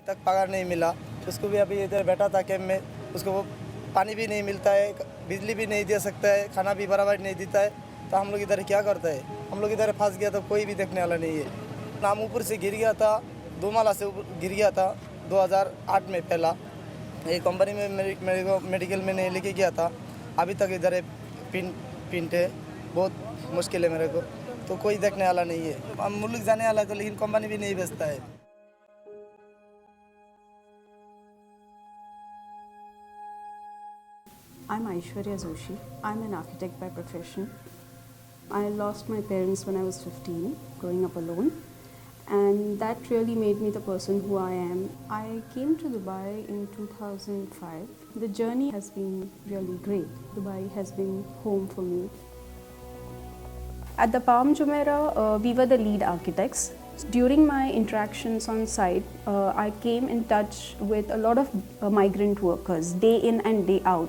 तक पगार नहीं मिला, उसको भी अभी इधर बैठा था कैंप में, उसको वो पानी भी नहीं मिलता है, बिजली भी नहीं दे सकता है, खाना भी बराबर नहीं देता है, तो हम लोग इधर क्या करते हैं? हम लोग इधर फंस गया तो कोई भी देखने वाला नहीं है। नाम ऊपर से गिर गया था, 2 माला से ऊपर गिर गया था 2008 में पहला। ये कंपनी में मेरे को मेडिकल में नहीं लेके गया था, अभी तक इधर पिंट है, बहुत मुश्किल है मेरे को, तो कोई देखने वाला नहीं है। हम मुल्क जाने वाला तो, लेकिन कंपनी भी नहीं बेचता है। I'm Aishwarya Joshi. I'm an architect by profession. I lost my parents when I was 15, growing up alone, and that really made me the person who I am. I came to Dubai in 2005. The journey has been really great. Dubai has been home for me. At the Palm Jumeirah, we were the lead architects. During my interactions on site, I came in touch with a lot of migrant workers, day in and day out.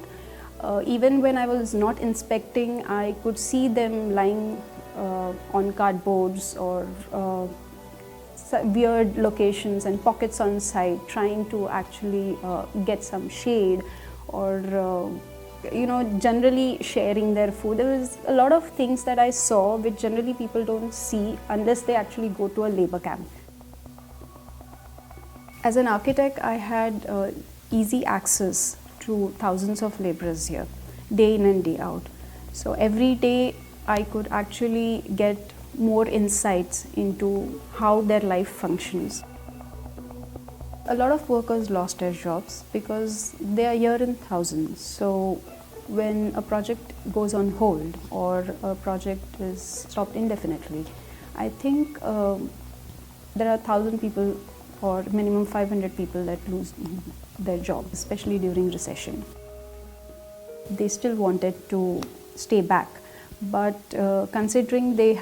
Even when I was not inspecting, I could see them lying on cardboards or weird locations and pockets on site, trying to actually get some shade or generally sharing their food. There was a lot of things that I saw which generally people don't see unless they actually go to a labor camp. As an architect, I had easy access to thousands of laborers here, day in and day out. So every day I could actually get more insights into how their life functions. A lot of workers lost their jobs because they are here in thousands. So when a project goes on hold or a project is stopped indefinitely, I think there are 1,000 people or minimum 500 people that lose their job, especially during recession. They still wanted to stay back, but considering they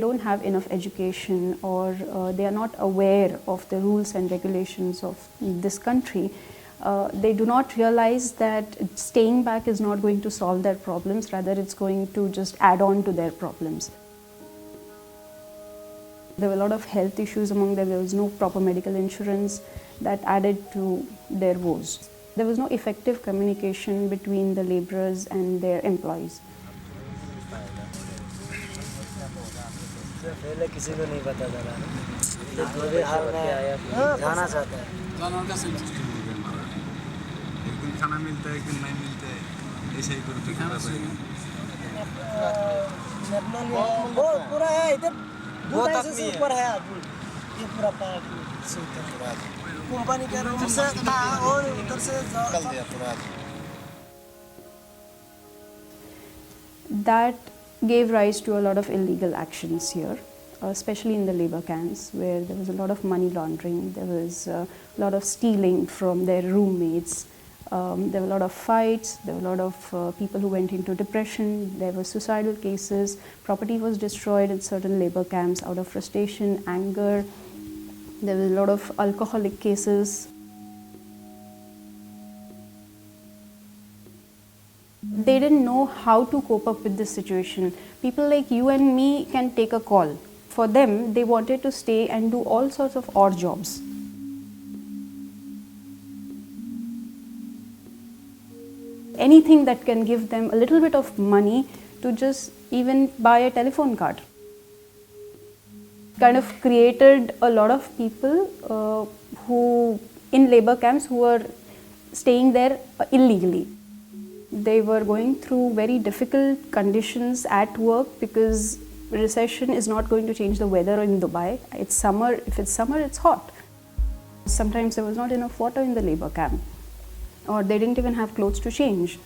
don't have enough education or they are not aware of the rules and regulations of this country, they do not realize that staying back is not going to solve their problems, rather it's going to just add on to their problems. There were a lot of health issues among them. There was no proper medical insurance that added to their woes. There was no effective communication between the laborers and their employees. पहले किसी को नहीं पता चला, तो बुरे हाल में जाना चाहता है। एक दिन खाना मिलता है, एक दिन नहीं मिलता है, ऐसे ही करते वो पूरा है इधर, वो तक से ऊपर है ये पूरा पार्क कंपनी के रूम से था और उधर से निकल दिया पूरा। That gave rise to a lot of illegal actions here, especially in the labor camps, where there was a lot of money laundering, there was a lot of stealing from their roommates, there were a lot of fights, there were a lot of people who went into depression, there were suicidal cases, property was destroyed in certain labor camps out of frustration, anger, there was a lot of alcoholic cases. They didn't know how to cope up with this situation. People like you and me can take a call. For them, they wanted to stay and do all sorts of odd jobs. Anything that can give them a little bit of money to just even buy a telephone card. Kind of created a lot of people who in labor camps who were staying there illegally. They were going through very difficult conditions at work because recession is not going to change the weather in Dubai. It's summer. If it's summer, it's hot. Sometimes there was not enough water in the labor camp, or they didn't even have clothes to change.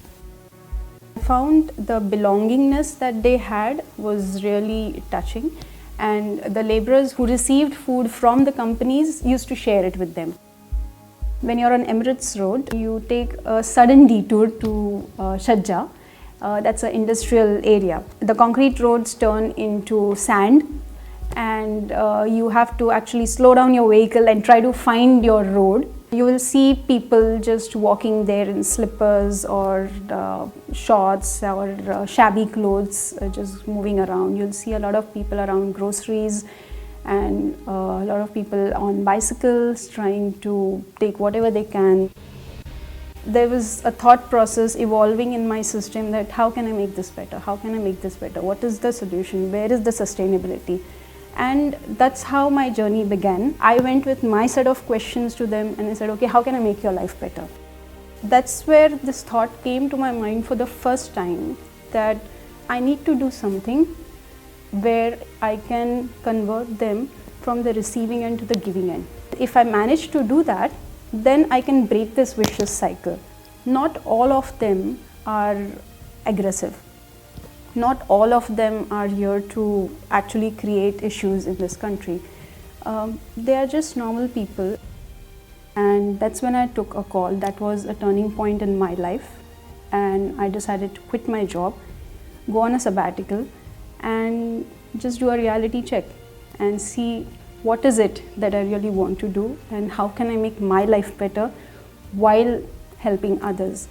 I found the belongingness that they had was really touching, and the laborers who received food from the companies used to share it with them. When you're on Emirates Road, you take a sudden detour to Sharjah. That's an industrial area. The concrete roads turn into sand, and you have to actually slow down your vehicle and try to find your road. You will see people just walking there in slippers or shorts or shabby clothes, just moving around. You'll see a lot of people around groceries. and a lot of people on bicycles trying to take whatever they can. There was a thought process evolving in my system that how can I make this better? How can I make this better? What is the solution? Where is the sustainability? And that's how my journey began. I went with my set of questions to them and I said, okay, how can I make your life better? That's where this thought came to my mind for the first time, that I need to do something where I can convert them from the receiving end to the giving end. If I manage to do that, then I can break this vicious cycle. Not all of them are aggressive. Not all of them are here to actually create issues in this country. They are just normal people. And that's when I took a call. That was a turning point in my life. And I decided to quit my job, go on a sabbatical, and just do a reality check and see what is it that I really want to do and how can I make my life better while helping others.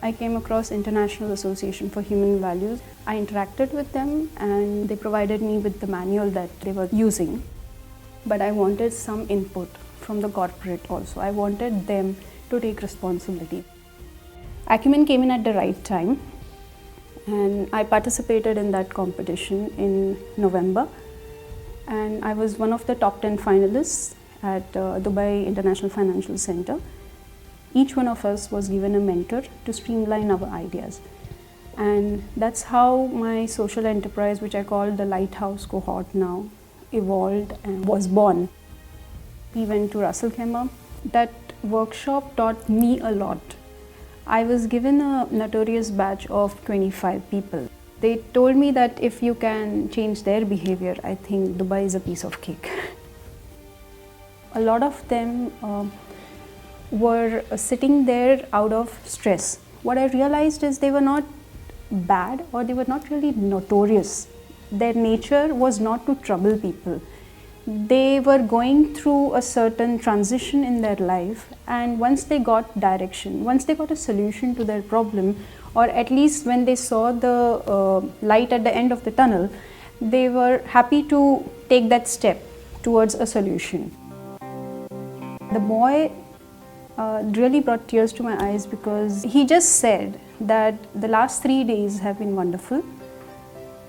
I came across International Association for Human Values. I interacted with them and they provided me with the manual that they were using. But I wanted some input from the corporate also. I wanted them to take responsibility. Acumen came in at the right time and I participated in that competition in November. And I was one of the top 10 finalists at Dubai International Financial Center. Each one of us was given a mentor to streamline our ideas. And that's how my social enterprise, which I call the Lighthouse Cohort now, evolved and was born. We went to Ras Al Khaimah. That workshop taught me a lot. I was given a notorious batch of 25 people. They told me that if you can change their behavior, I think Dubai is a piece of cake. A lot of them were sitting there out of stress. What I realized is they were not bad or they were not really notorious. Their nature was not to trouble people. They were going through a certain transition in their life, and once they got direction, once they got a solution to their problem, or at least when they saw the light at the end of the tunnel, they were happy to take that step towards a solution. The boy really brought tears to my eyes because he just said that the last 3 days have been wonderful,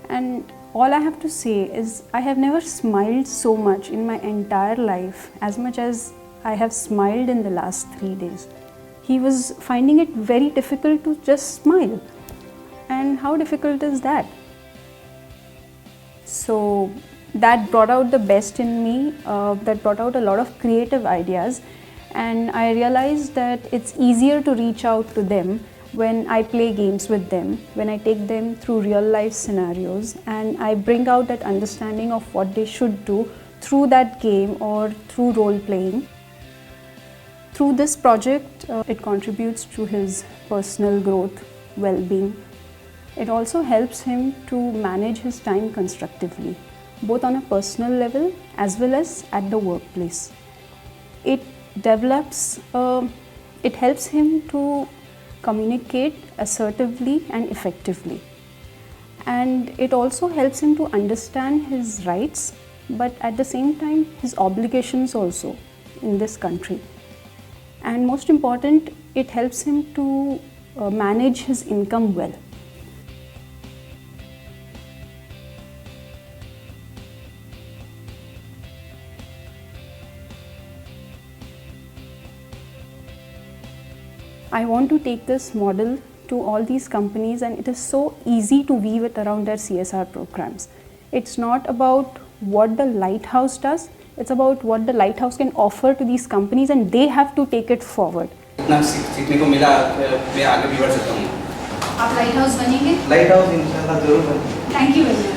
and all I have to say is I have never smiled so much in my entire life as much as I have smiled in the last 3 days. He was finding it very difficult to just smile. And how difficult is that? So that brought out the best in me, that brought out a lot of creative ideas, and I realized that it's easier to reach out to them when I play games with them, when I take them through real life scenarios and I bring out that understanding of what they should do through that game or through role playing. Through this project, it contributes to his personal growth, well-being. It also helps him to manage his time constructively, both on a personal level as well as at the workplace. It helps him to communicate assertively and effectively. And it also helps him to understand his rights, but at the same time, his obligations also in this country. And most important, it helps him to manage his income well. I want to take this model to all these companies, and it is so easy to weave it around their CSR programs. It's not about what the Lighthouse does, it's about what the Lighthouse can offer to these companies, and they have to take it forward. इतना सीखने को मिला, मैं आगे भी बढ़ सकता हूँ। आप लाइटहाउस बनेंगे? लाइटहाउस इंशाल्लाह जरूर बनेंगे। Thank you very much.